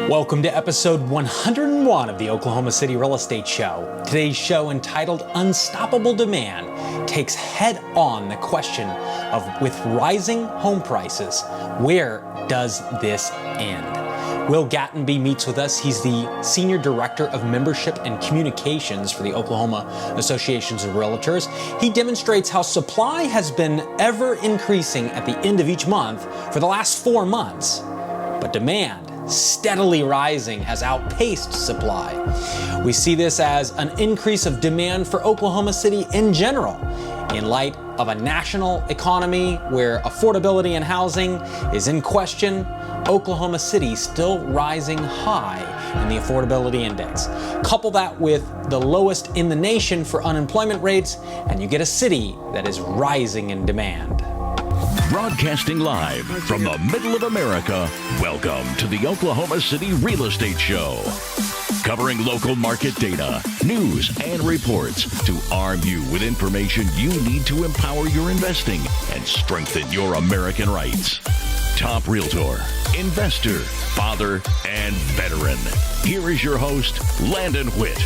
Welcome to episode 101 of the Oklahoma City Real Estate Show. Today's show, entitled Unstoppable Demand, takes head on the question of, with rising home prices, where does this end? Will Gattenby meets with us. He's the Senior Director of Membership and Communications for the Oklahoma Associations of Realtors. He demonstrates how supply has been ever increasing at the end of each month for the last 4 months, but demand steadily rising has outpaced supply. We see this as an increase of demand for Oklahoma City in general, in light of a national economy where affordability and housing is in question. Oklahoma City still rising high in the affordability index. Couple that with the lowest in the nation for unemployment rates, and you get a city that is rising in demand. Broadcasting live from the middle of America, welcome to the Oklahoma City Real Estate Show. Covering local market data, news, and reports to arm you with information you need to empower your investing and strengthen your American rights. Top realtor, investor, father, and veteran. Here is your host, Landon Witt.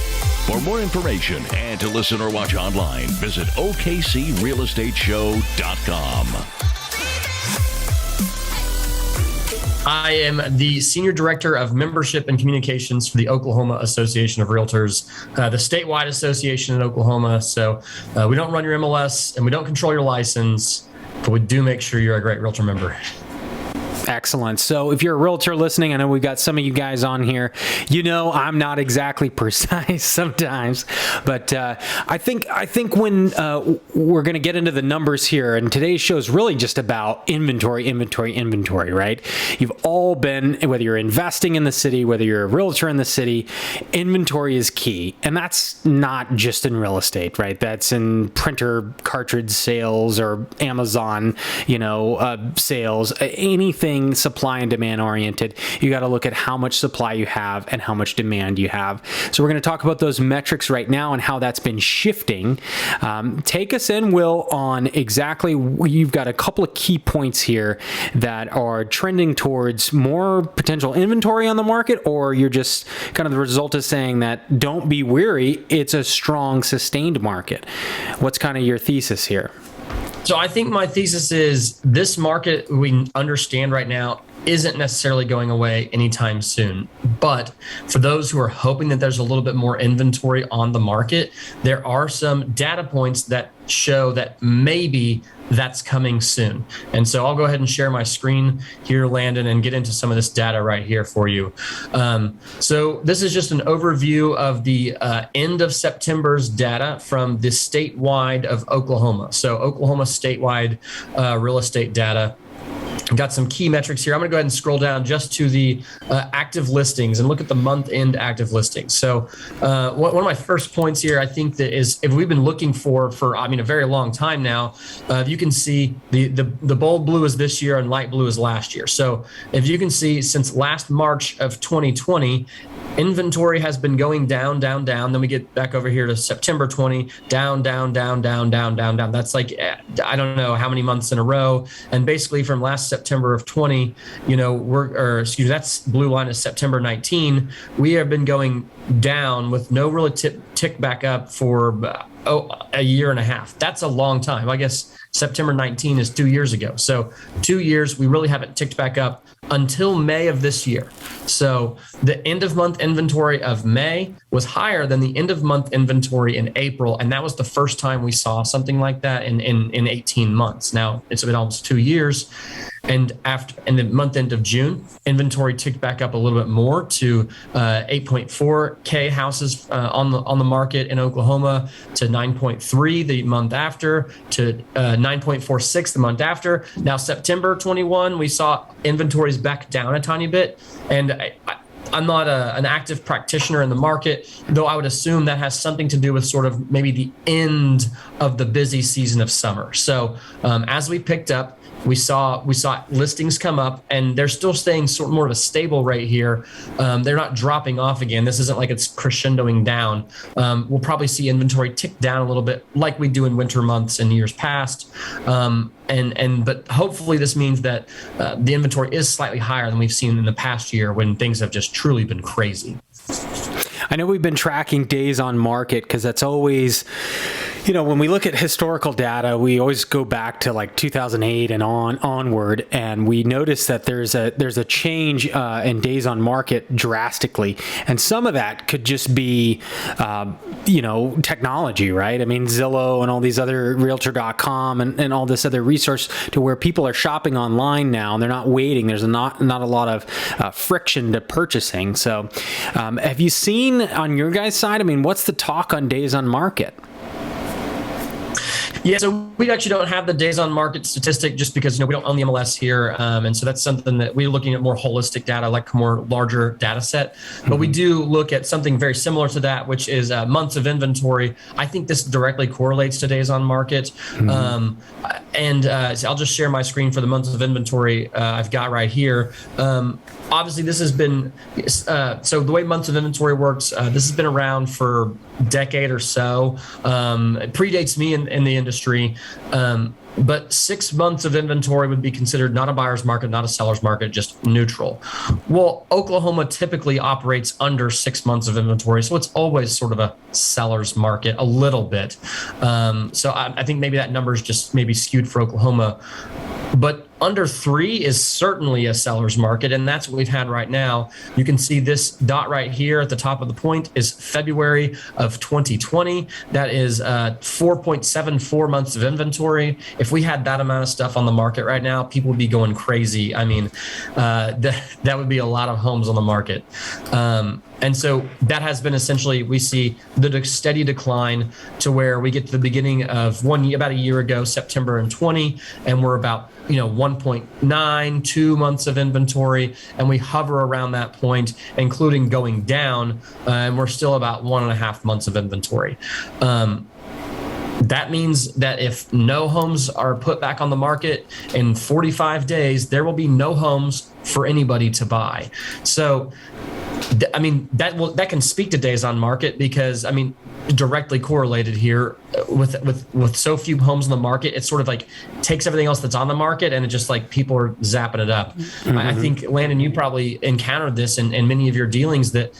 For more information and to listen or watch online, visit okcrealestateshow.com. I am the Senior Director of Membership and Communications for the Oklahoma Association of Realtors, the statewide association in Oklahoma. So we don't run your MLS and we don't control your license, but we do make sure you're a great realtor member. Excellent. So if you're a realtor listening, I know we've got some of you guys on here. You know, I'm not exactly precise sometimes, but I think when we're going to get into the numbers here, and today's show is really just about inventory, right? You've all been, whether you're investing in the city, whether you're a realtor in the city, inventory is key. And that's not just in real estate, right? That's in printer cartridge sales or Amazon, sales, anything supply and demand oriented. You got to look at how much supply you have and how much demand you have. So we're going to talk about those metrics right now and how that's been shifting. Take us in, Will, on exactly, you've got a couple of key points here that are trending towards more potential inventory on the market, or you're just kind of the result of saying that don't be weary, it's a strong, sustained market. What's kind of your thesis here? So I think my thesis is this market we understand right now isn't necessarily going away anytime soon. But for those who are hoping that there's a little bit more inventory on the market, there are some data points that show that maybe that's coming soon. And so I'll go ahead and share my screen here, Landon, and get into some of this data right here for you. So this is just an overview of the end of September's data from the statewide of Oklahoma. So Oklahoma statewide real estate data. Got some key metrics here. I'm going to go ahead and scroll down just to the active listings and look at the month-end active listings. So one of my first points here, I think that is, if we've been looking for a very long time now, you can see the bold blue is this year and light blue is last year. So if you can see, since last March of 2020, inventory has been going down. Then we get back over here to September 20, down. That's like, I don't know how many months in a row. And basically from last September of 20, that's blue line is September 19. We have been going down with no really tick back up for a year and a half. That's a long time. I guess September 19 is 2 years ago. So 2 years, we really haven't ticked back up until May of this year. So the end of month inventory of May was higher than the end of month inventory in April. And that was the first time we saw something like that in 18 months. Now it's been almost 2 years. And the month end of June, inventory ticked back up a little bit more to 8.4K houses on the market in Oklahoma, to 9.3 the month after, to 9.46 the month after. Now September 21, we saw inventories back down a tiny bit, and I'm not an active practitioner in the market, though I would assume that has something to do with sort of maybe the end of the busy season of summer. So as we picked up, we saw listings come up, and they're still staying sort of more of a stable rate here. They're not dropping off again. This isn't like it's crescendoing down. We'll probably see inventory tick down a little bit like we do in winter months in years past. But hopefully this means that the inventory is slightly higher than we've seen in the past year when things have just truly been crazy. I know we've been tracking days on market because that's always, when we look at historical data, we always go back to like 2008 and onward, and we notice that there's a change in days on market drastically, and some of that could just be, technology, right? I mean, Zillow and all these other Realtor.com and all this other resource to where people are shopping online now, and they're not waiting. There's not a lot of friction to purchasing. So, have you seen on your guys' side? I mean, what's the talk on days on market? Yeah, so we actually don't have the days on market statistic just because we don't own the MLS here, and so that's something that we're looking at more holistic data, like more larger data set. But we do look at something very similar to that, which is months of inventory. I think this directly correlates to days on market. So I'll just share my screen for the months of inventory I've got right here. Obviously, this has been so the way months of inventory works. This has been around for a decade or so. It predates me in the industry. But 6 months of inventory would be considered not a buyer's market, not a seller's market, just neutral. Well, Oklahoma typically operates under 6 months of inventory, so it's always sort of a seller's market a little bit. So I think maybe that number is just maybe skewed for Oklahoma. But under 3 is certainly a seller's market, and that's what we've had right now. You can see this dot right here at the top of the point is February of 2020. That is 4.74 months of inventory. If we had that amount of stuff on the market right now, people would be going crazy. I mean, that would be a lot of homes on the market. And so that has been essentially, we see the steady decline to where we get to the beginning of about a year ago, September in 20, and we're about 1.92 months of inventory, and we hover around that point, including going down, and we're still about 1.5 months of inventory. That means that if no homes are put back on the market in 45 days, there will be no homes for anybody to buy. So, I mean, that can speak to days on market because, I mean, directly correlated here with so few homes in the market, it sort of like takes everything else that's on the market and it just like people are zapping it up. I think, Landon, you probably encountered this in many of your dealings that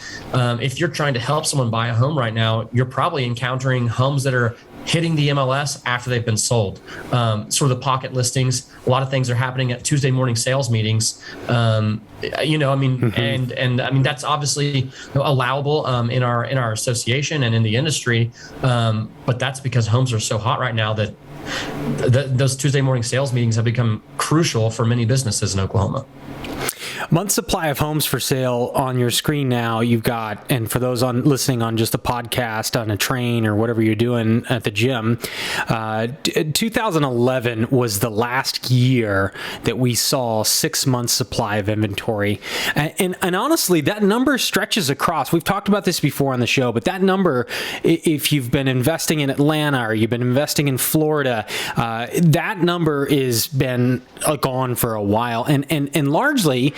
if you're trying to help someone buy a home right now, you're probably encountering homes that are hitting the MLS after they've been sold. Sort of the pocket listings. A lot of things are happening at Tuesday morning sales meetings. And I mean that's obviously allowable in our association and in the industry. But that's because homes are so hot right now that those Tuesday morning sales meetings have become crucial for many businesses in Oklahoma. Month supply of homes for sale on your screen now. You've got, and for those listening on just a podcast, on a train, or whatever you're doing at the gym, 2011 was the last year that we saw 6 months supply of inventory. And honestly, that number stretches across. We've talked about this before on the show, but that number, if you've been investing in Atlanta or you've been investing in Florida, that number has been gone for a while. And largely,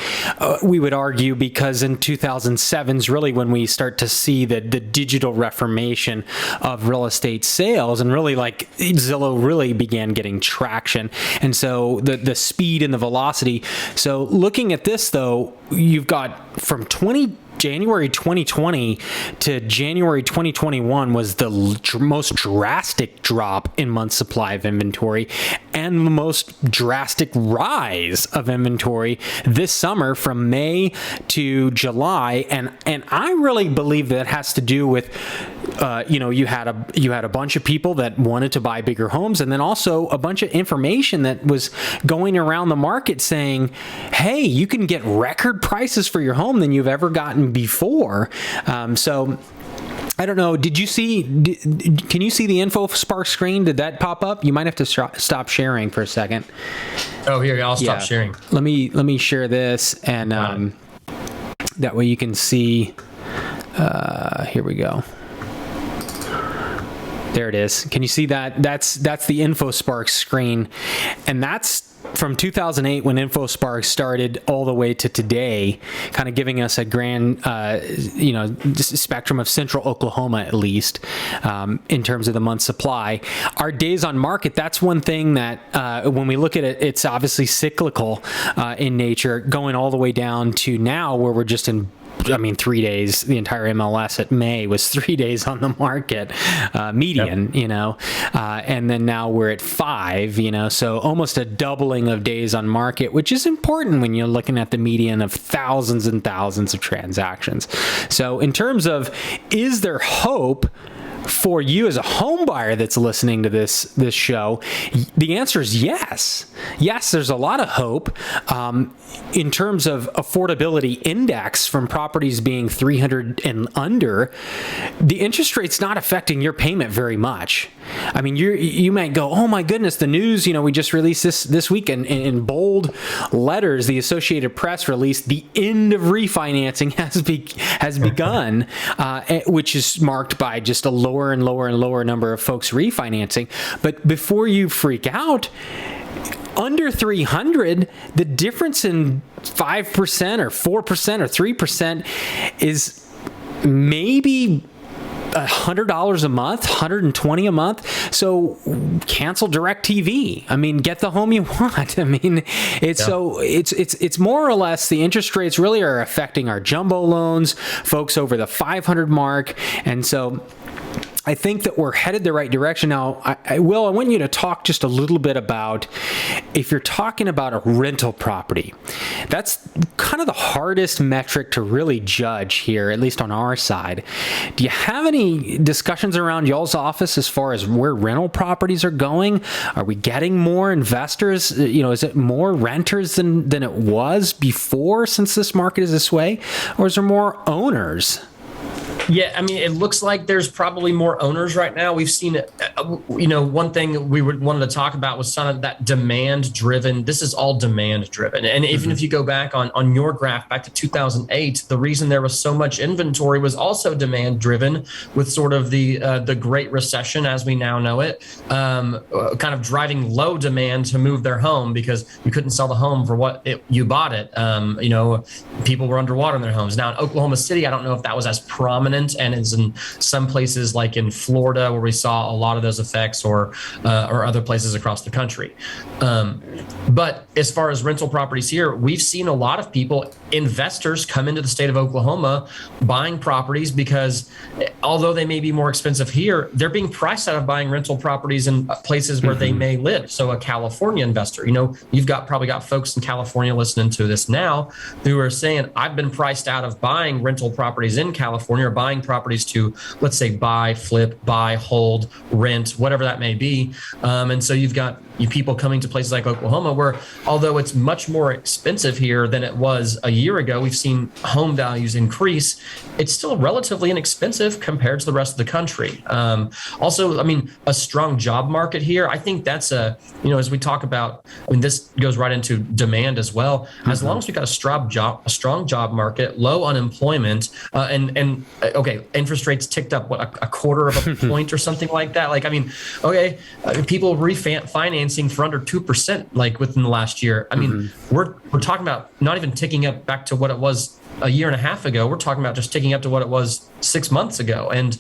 we would argue because in 2007 is really when we start to see the digital reformation of real estate sales, and really like Zillow really began getting traction. And so the speed and the velocity. So looking at this though, you've got from January 2020 to January 2021 was the most drastic drop in month supply of inventory and the most drastic rise of inventory this summer from May to July. And I really believe that has to do with, you had a bunch of people that wanted to buy bigger homes, and then also a bunch of information that was going around the market saying, hey, you can get record prices for your home than you've ever gotten before. So I don't know. Can you see the info spark screen? Did that pop up? You might have to stop sharing for a second. Oh, here, I'll stop sharing. Let me share this, and that way you can see. Here we go. There it is. Can you see that? That's the InfoSpark screen, and that's from 2008 when InfoSpark started all the way to today, kind of giving us a grand, spectrum of central Oklahoma, at least, in terms of the month supply. Our days on market, that's one thing that when we look at it, it's obviously cyclical in nature, going all the way down to now where we're just in 3 days. The entire MLS at May was 3 days on the market, median, and then now we're at 5, so almost a doubling of days on market, which is important when you're looking at the median of thousands and thousands of transactions. So in terms of, is there hope for you as a home buyer that's listening to this show? The answer is yes. Yes, there's a lot of hope. In terms of affordability index from properties being 300 and under, the interest rate's not affecting your payment very much. I mean, you might go, oh my goodness, the news, we just released this week in bold letters, the Associated Press released the end of refinancing has begun, which is marked by just a lower and lower and lower number of folks refinancing. But before you freak out, under 300, the difference in 5% or 4% or 3% is maybe $100 a month, $120 a month. So cancel DirecTV. I mean, get the home you want. I mean, it's more or less the interest rates really are affecting our jumbo loans, folks over the 500 mark. And so I think that we're headed the right direction. Now, I want you to talk just a little bit about, if you're talking about a rental property, that's kind of the hardest metric to really judge here, at least on our side. Do you have any discussions around y'all's office as far as where rental properties are going? Are we getting more investors? Is it more renters than it was before, since this market is this way? Or is there more owners? Yeah, I mean, it looks like there's probably more owners right now. We've seen, one thing we wanted to talk about was some of that demand-driven. This is all demand-driven. And even if you go back on your graph back to 2008, the reason there was so much inventory was also demand-driven, with sort of the Great Recession as we now know it, kind of driving low demand to move their home because you couldn't sell the home for what you bought it. People were underwater in their homes. Now in Oklahoma City, I don't know if that was as prominent, and is in some places like in Florida where we saw a lot of those effects, or other places across the country. But as far as rental properties here, we've seen a lot of people, investors, come into the state of Oklahoma buying properties because although they may be more expensive here, they're being priced out of buying rental properties in places where they may live. So a California investor, you've probably got folks in California listening to this now who are saying, I've been priced out of buying rental properties in California, or buying properties to, let's say, buy, flip, buy, hold, rent, whatever that may be. And so you've got people coming to places like Oklahoma where, although it's much more expensive here than it was a year ago, we've seen home values increase. It's still relatively inexpensive compared to the rest of the country. Also, a strong job market here. I think that's as we talk about, this goes right into demand as well. As long as we've got a strong job market, low unemployment, and interest rates ticked up, a quarter of a point or something like that. People refinancing for under 2%, within the last year. We're talking about not even ticking up back to what it was a year and a half ago. We're talking about just ticking up to what it was 6 months ago. And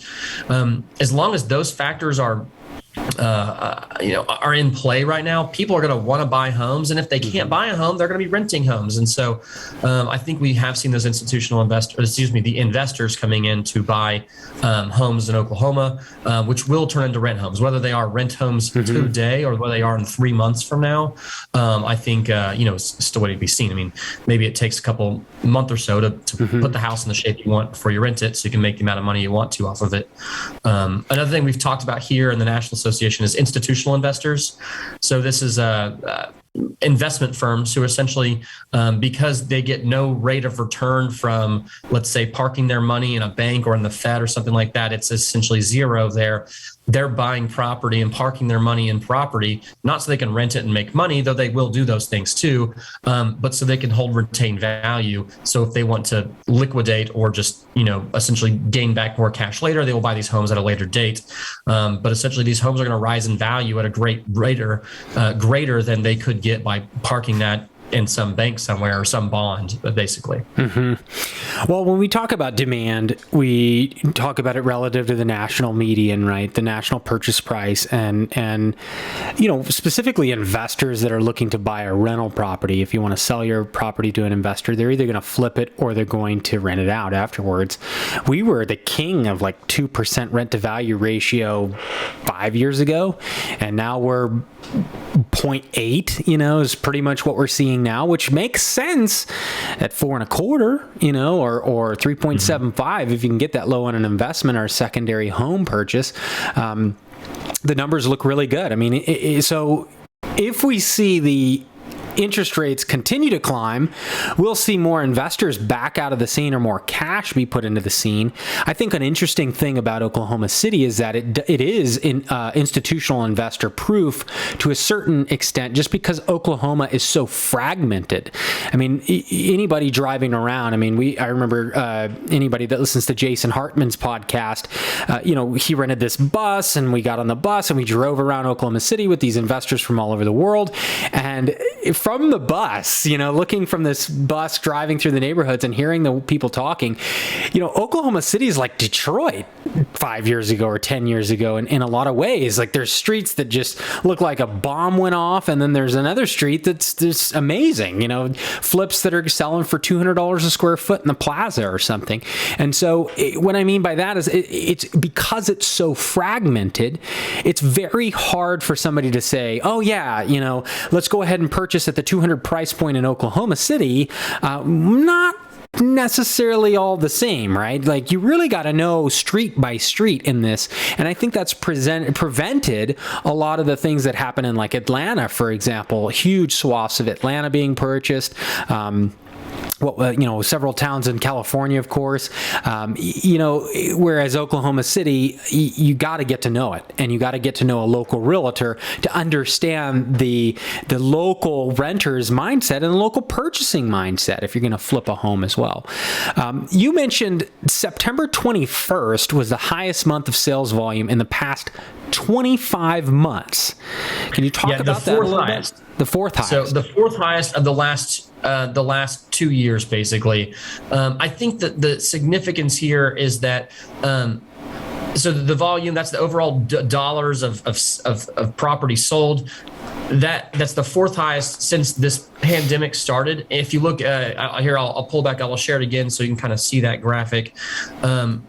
as long as those factors are in play right now, people are going to want to buy homes. And if they can't buy a home, they're going to be renting homes. And so I think we have seen those the investors coming in to buy homes in Oklahoma, which will turn into rent homes, whether they are rent homes today or whether they are in 3 months from now. I think, it's still waiting to be seen. Maybe it takes a month or so to put the house in the shape you want before you rent it, so you can make the amount of money you want to off of it. Another thing we've talked about here in the National Association is institutional investors. So this is investment firms who essentially, because they get no rate of return from, let's say, parking their money in a bank or in the Fed or something like that, it's essentially zero there. they're buying property and parking their money in property, not so they can rent it and make money, though they will do those things too, but so they can hold retained value. So if they want to liquidate or just, essentially gain back more cash later, they will buy these homes at a later date. But essentially these homes are going to rise in value at a greater than they could get by parking that in some bank somewhere or some bond, basically. Well, when we talk about demand, we talk about it relative to the national median, right? The national purchase price, and specifically investors that are looking to buy a rental property. If you want to sell your property to an investor, they're either going to flip it or they're going to rent it out afterwards. We were the king of 2% rent to value ratio 5 years ago, and now we're 0.8, is pretty much what we're seeing now, which makes sense at 4.25, or 3.75 if you can get that low on an investment or a secondary home purchase. The numbers look really good. I mean, so if we see the interest rates continue to climb, we'll see more investors back out of the scene or more cash be put into the scene. I think an interesting thing about Oklahoma City is that it is institutional investor proof to a certain extent, just because Oklahoma is so fragmented. I mean, anybody driving around, I remember anybody that listens to Jason Hartman's podcast, he rented this bus and we got on the bus and we drove around Oklahoma City with these investors from all over the world. And from the bus, looking from this bus, driving through the neighborhoods and hearing the people talking, Oklahoma City is like Detroit 5 years ago or 10 years ago in a lot of ways. There's streets that just look like a bomb went off, and then there's another street that's just amazing, flips that are selling for $200 a square foot in the plaza or something. And so what I mean by that is it's because it's so fragmented, it's very hard for somebody to say, oh yeah, let's go ahead and purchase at the 200 price point in Oklahoma City. Not necessarily all the same, right? You really got to know street by street in this. And I think that's prevented a lot of the things that happen in Atlanta, for example, huge swaths of Atlanta being purchased. Several towns in California, of course, whereas Oklahoma City, you got to get to know it, and you got to get to know a local realtor to understand the local renter's mindset and the local purchasing mindset if you're going to flip a home as well. You mentioned September 21st was the highest month of sales volume in the past 25 months. Can you talk about that a little bit? The fourth highest. So the fourth highest of the last 2 years, basically. I think that the significance here is that so the volume, that's the overall dollars of property sold. That's the fourth highest since this pandemic started. If you look here, I'll pull back. I will share it again so you can kind of see that graphic.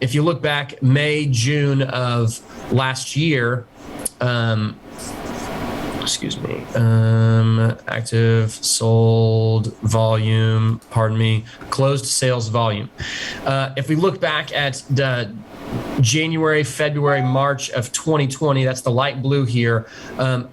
If you look back May, June of last year, active sold volume, closed sales volume. If we look back at the January, February, March of 2020, that's the light blue here.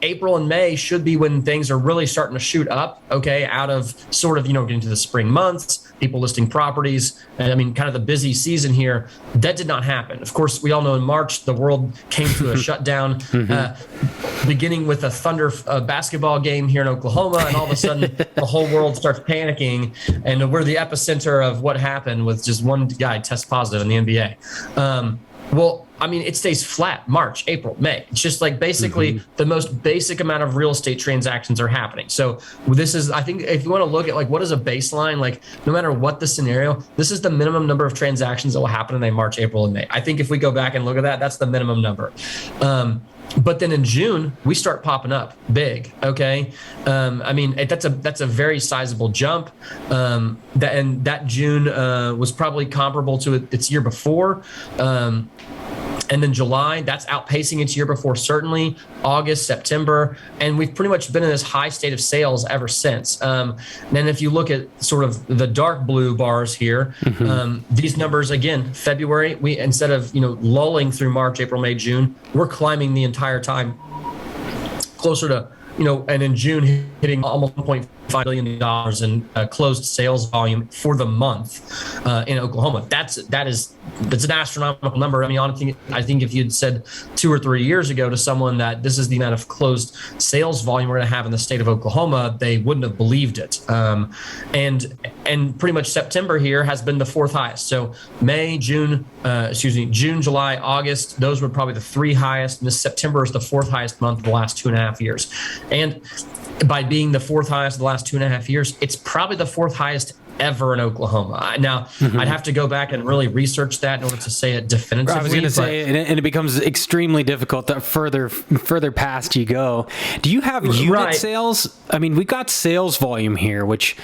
April and May should be when things are really starting to shoot up, out of sort of, getting to the spring months, people listing properties, and kind of the busy season here. That did not happen. Of course, we all know in March, the world came to a shutdown, beginning with a Thunder basketball game here in Oklahoma, and all of a sudden the whole world starts panicking, and we're the epicenter of what happened with just one guy test positive in the NBA. It stays flat March, April, May. It's just basically the most basic amount of real estate transactions are happening. So this is, I think, if you want to look at what is a baseline, no matter what the scenario, this is the minimum number of transactions that will happen in March, April, and May. I think if we go back and look at that, that's the minimum number. But then in June, we start popping up big. Okay. That's a very sizable jump. That June was probably comparable to its year before. And then July, that's outpacing its year before, certainly. August, September, and we've pretty much been in this high state of sales ever since. Then if you look at sort of the dark blue bars here, these numbers, again, February, we, instead of, lulling through March, April, May, June, we're climbing the entire time, closer to, and in June hitting almost 1.5 billion in closed sales volume for the month in Oklahoma. That's an astronomical number. I mean, honestly, I think if you'd said 2 or 3 years ago to someone that this is the amount of closed sales volume we're going to have in the state of Oklahoma, they wouldn't have believed it. And pretty much September here has been the 4th highest. So June, July, August, those were probably the 3 highest. And this September is the 4th highest month of the last 2.5 years. And by being the 4th highest of the last 2.5 years, it's probably the 4th highest ever in Oklahoma. Now, I'd have to go back and really research that in order to say it definitively. I was going to say, and it becomes extremely difficult the further past you go. Do you have unit sales? I mean, we got sales volume here, which,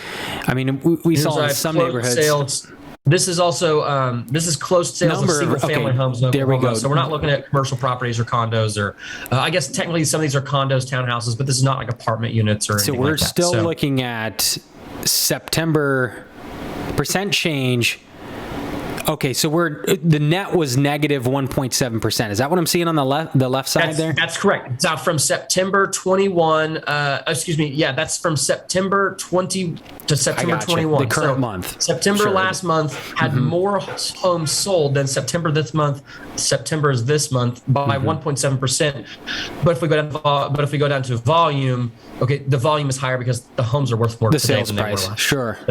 I mean, we saw in some neighborhoods. Sales. This is also this is closed sales of single-family homes in Oklahoma. There we go. So we're not looking at commercial properties or condos, or I guess technically some of these are condos, townhouses, but this is not like apartment units or anything. So we're like that. still looking at September percent change. Okay, so the net was negative 1.7%. Is that what I'm seeing on the left side there? That's correct. So from September 21, that's from September 20 to September 21. The current month. September last month had more homes sold than September this month. September is this month by 1.7%. But if we go down to volume, okay, the volume is higher because the homes are worth more the today sales than they price. were.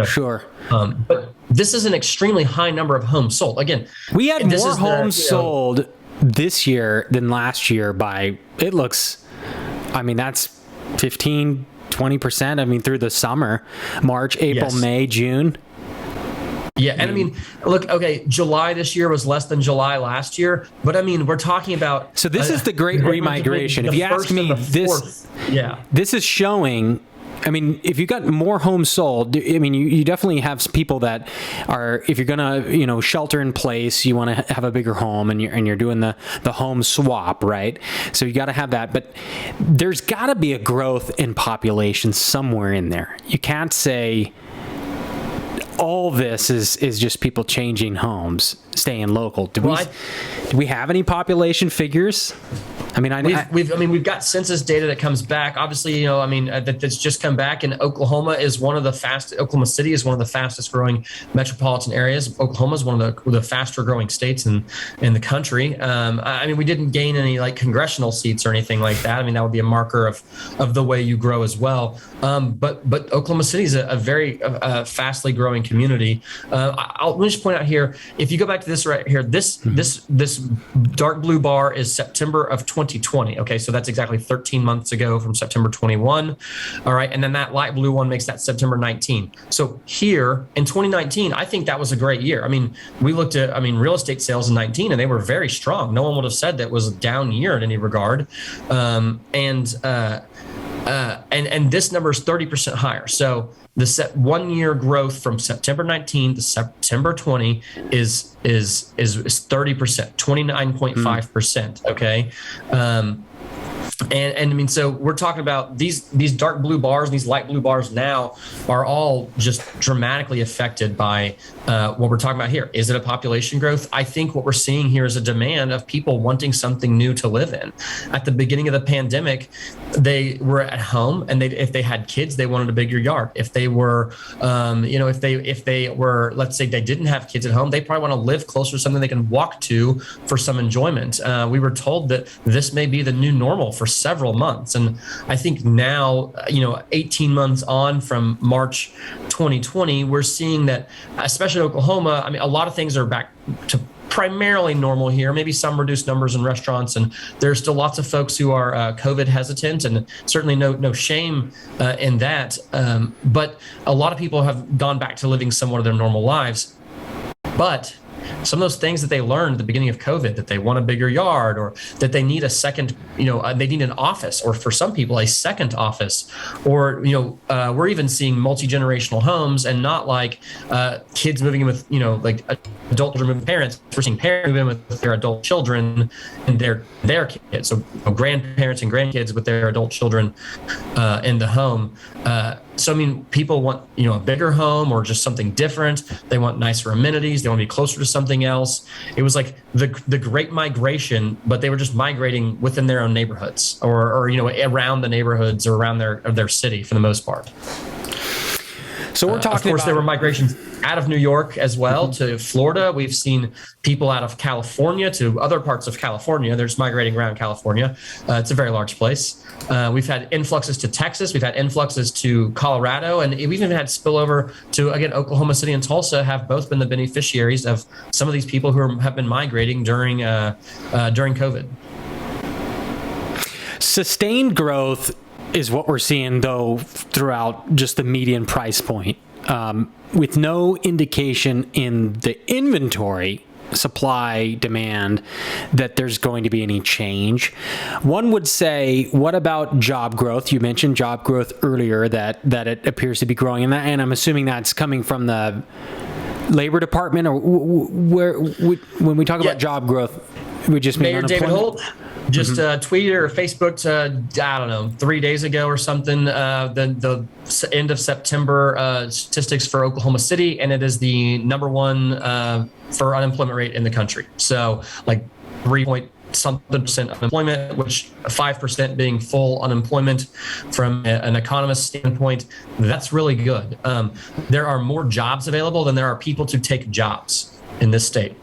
Sure. But this is an extremely high number of homes sold. Again, we had more homes sold this year than last year by, it looks, I mean, that's 15, 20%. I mean, through the summer, March, April, May, June. Yeah, and I mean, look, okay, July this year was less than July last year, but I mean, we're talking about... So this is the great remigration. If you ask me, this is showing... I mean, if you got more homes sold, I mean, you definitely have people that are, if you're going to, shelter in place, you want to have a bigger home and you're doing the home swap, right? So you got to have that, but there's got to be a growth in population somewhere in there. You can't say all this is just people changing homes, staying local. Do we have any population figures? I mean, we've got census data that comes back. Obviously, that's just come back. And Oklahoma City is one of the fastest growing metropolitan areas. Oklahoma is one of the faster growing states in the country. I mean, we didn't gain any like congressional seats or anything like that. I mean, that would be a marker of the way you grow as well. But Oklahoma City is a very fastly growing community. Let me just point out here, if you go back to this right here, this dark blue bar is September of 2020. Okay, so that's exactly 13 months ago from September 21. All right, and then that light blue one makes that September 19. So here in 2019, I think that was a great year. I mean, we looked at, real estate sales in 19, and they were very strong. No one would have said that was a down year in any regard. And this number is 30% higher. So the 1 year growth from September 19 to September 20 is 30%, 29.5%. Okay. And I mean, so we're talking about these dark blue bars and these light blue bars now are all just dramatically affected by what we're talking about here. Is it a population growth? I think what we're seeing here is a demand of people wanting something new to live in. At the beginning of the pandemic, they were at home, and if they had kids, they wanted a bigger yard. If they were, if they were, let's say they didn't have kids at home, they probably want to live closer to something they can walk to for some enjoyment. We were told that this may be the new normal for several months. And I think now, 18 months on from March 2020, we're seeing that, especially in Oklahoma, I mean, a lot of things are back to primarily normal here, maybe some reduced numbers in restaurants. And there's still lots of folks who are COVID hesitant, and certainly no shame in that. But a lot of people have gone back to living somewhat of their normal lives. But some of those things that they learned at the beginning of COVID, that they want a bigger yard, or that they need a second, they need an office, or for some people, a second office, or, we're even seeing multi-generational homes, and not like kids moving in with, like adult children moving with parents. We're seeing parents moving in with their adult children and their kids. So grandparents and grandkids with their adult children in the home. So, I mean, people want, a bigger home or just something different. They want nicer amenities. They want to be closer to something else. It was like the great migration, but they were just migrating within their own neighborhoods or around the neighborhoods or around their city for the most part. So we're talking of course, about, there were migrations out of New York as well to Florida. We've seen people out of California to other parts of California. They're just migrating around California. It's a very large place. We've had influxes to Texas. We've had influxes to Colorado. And we've even had spillover to, again, Oklahoma City and Tulsa have both been the beneficiaries of some of these people who have been migrating during COVID. Sustained growth is what we're seeing, though, throughout just the median price point, with no indication in the inventory, supply, demand, that there's going to be any change. One would say, what about job growth? You mentioned job growth earlier, that it appears to be growing, and I'm assuming that's coming from the Labor Department, or where when we talk about job growth, we just mean Mayor David Holt just tweeted or Facebooked, I don't know, 3 days ago or something, the end of September statistics for Oklahoma City, and it is the number one for unemployment rate in the country. So like 3-point-something% unemployment, which 5% being full unemployment. From an economist standpoint, that's really good. There are more jobs available than there are people to take jobs in this state,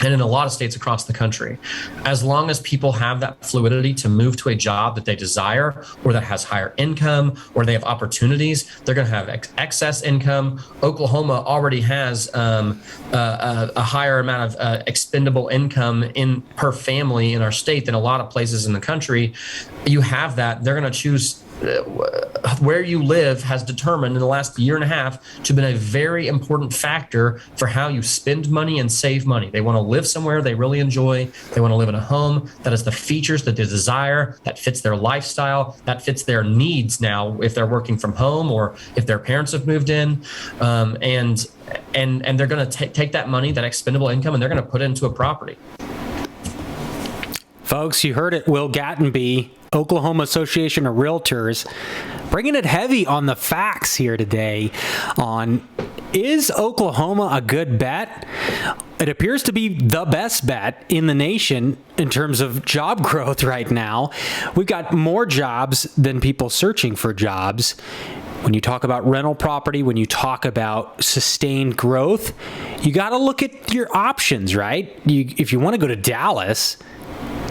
and in a lot of states across the country. As long as people have that fluidity to move to a job that they desire, or that has higher income, or they have opportunities, they're going to have excess income. Oklahoma already has a higher amount of expendable income per family in our state than a lot of places in the country. You have that. They're going to choose. Where you live has determined in the last year and a half to have been a very important factor for how you spend money and save money. They want to live somewhere they really enjoy. They want to live in a home that has the features that they desire, that fits their lifestyle, that fits their needs now if they're working from home or if their parents have moved in. And they're going to take that money, that expendable income, and they're going to put it into a property. Folks, you heard it. Will Gattenby, Oklahoma Association of Realtors, bringing it heavy on the facts here today on, is Oklahoma a good bet? It appears to be the best bet in the nation in terms of job growth right now. We've got more jobs than people searching for jobs. When you talk about rental property, when you talk about sustained growth, you got to look at your options, right? If you want to go to Dallas,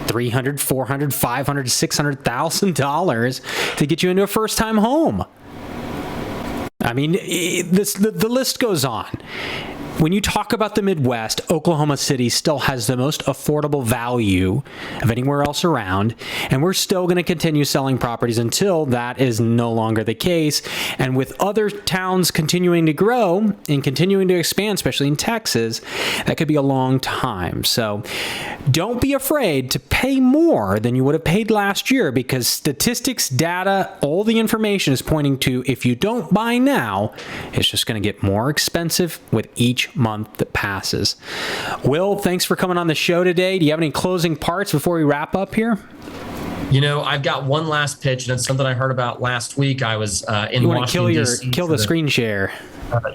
$300,000, $400,000, $500,000, $600,000 to get you into a first-time home. I mean, the list goes on. When you talk about the Midwest, Oklahoma City still has the most affordable value of anywhere else around, and we're still going to continue selling properties until that is no longer the case. And with other towns continuing to grow and continuing to expand, especially in Texas, that could be a long time. So don't be afraid to pay more than you would have paid last year, because statistics, data, all the information is pointing to, if you don't buy now, it's just going to get more expensive with each month that passes. Will, thanks for coming on the show today. Do you have any closing parts before we wrap up here? You know, I've got one last pitch, and it's something I heard about last week. I was in Washington, D.C. Kill the screen share.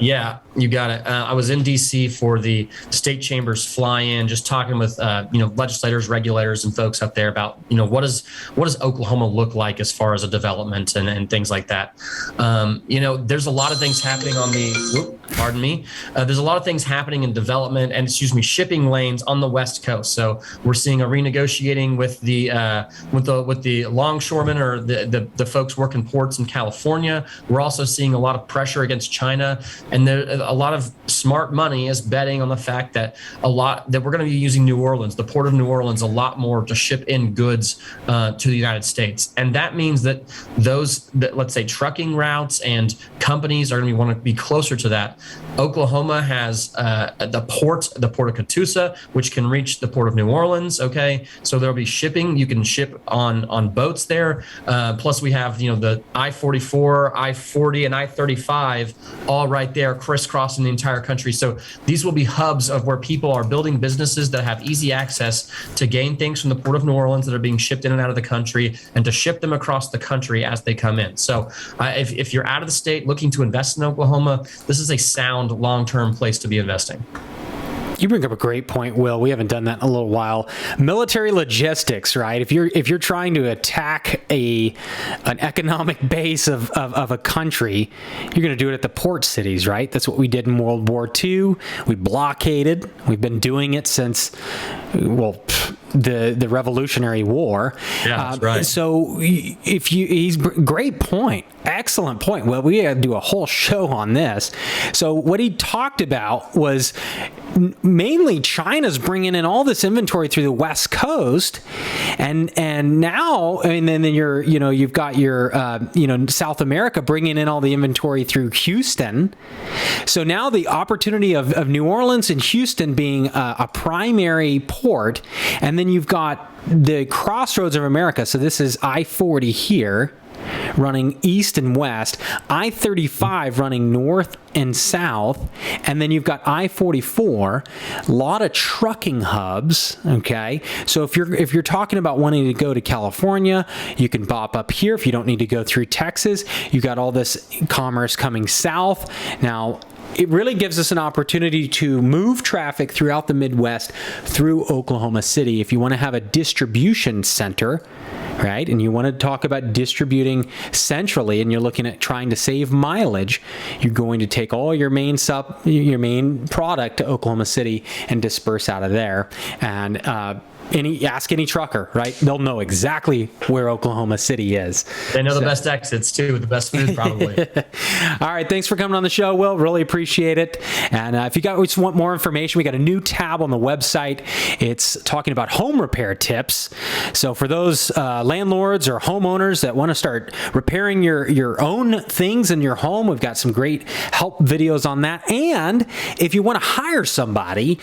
Yeah, you got it. I was in D.C. for the state chambers fly-in, just talking with legislators, regulators, and folks up there about what does Oklahoma look like as far as a development and things like that. There's a lot of things happening on the. There's a lot of things happening in development and shipping lanes on the West Coast. So we're seeing a renegotiating with the longshoremen or the folks working ports in California. We're also seeing a lot of pressure against China. And a lot of smart money is betting on the fact that we're going to be using New Orleans, the port of New Orleans, a lot more to ship in goods to the United States. And that means that let's say trucking routes and companies are going to want to be closer to that. Oklahoma has the port of Catoosa, which can reach the port of New Orleans. Okay, so there'll be shipping. You can ship on boats there. Plus, we have the I-44, I-40, and I-35 all right there, crisscrossing the entire country. So these will be hubs of where people are building businesses that have easy access to gain things from the port of New Orleans that are being shipped in and out of the country, and to ship them across the country as they come in. So if you're out of the state looking to invest in Oklahoma, this is a sound long-term place to be investing. You bring up a great point, Will. We haven't done that in a little while. Military logistics, right? If you're trying to attack an economic base of a country, you're going to do it at the port cities, right? That's what we did in World War II. We blockaded. We've been doing it since, well, the Revolutionary War. Yeah, that's right. So great point. Excellent point. Well, we had to do a whole show on this. So what he talked about was mainly China's bringing in all this inventory through the West Coast, and now, and then you've got your South America bringing in all the inventory through Houston. So now the opportunity of New Orleans and Houston being a primary port, and then you've got the crossroads of America. So this is I-40 here, running east and west, I-35 running north and south, and then you've got I-44, a lot of trucking hubs. Okay, so if you're talking about wanting to go to California, you can bop up here. If you don't need to go through Texas, you got all this commerce coming south. Now, it really gives us an opportunity to move traffic throughout the Midwest through Oklahoma City. If you want to have a distribution center, right, and you want to talk about distributing centrally, and you're looking at trying to save mileage, you're going to take all your main product to Oklahoma City and disperse out of there. And ask any trucker, right? They'll know exactly where Oklahoma City is. They know the best exits too, the best food probably. All right, thanks for coming on the show, Will. Really appreciate it. And if you just want more information, we got a new tab on the website. It's talking about home repair tips. So for those landlords or homeowners that want to start repairing your own things in your home, we've got some great help videos on that. And if you want to hire somebody,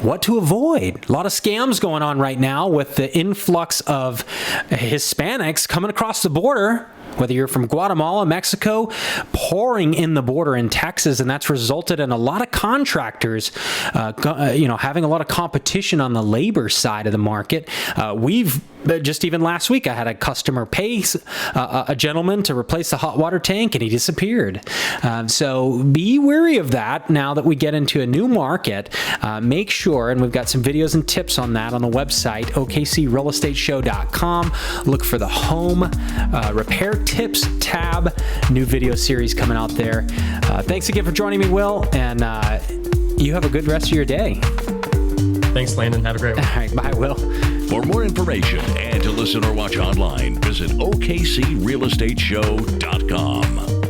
what to avoid. A lot of scams going on right now with the influx of Hispanics coming across the border, whether you're from Guatemala, Mexico, pouring in the border in Texas, and that's resulted in a lot of contractors, having a lot of competition on the labor side of the market. We've just even last week, I had a customer pay a gentleman to replace the hot water tank, and he disappeared. So be wary of that now that we get into a new market. Make sure, and we've got some videos and tips on that on the website, okcrealestateshow.com. Look for the home repair tips tab. New video series coming out there. Thanks again for joining me, Will, and you have a good rest of your day. Thanks, Landon. Have a great one. All right, bye, Will. For more information and to listen or watch online, visit okcrealestateshow.com.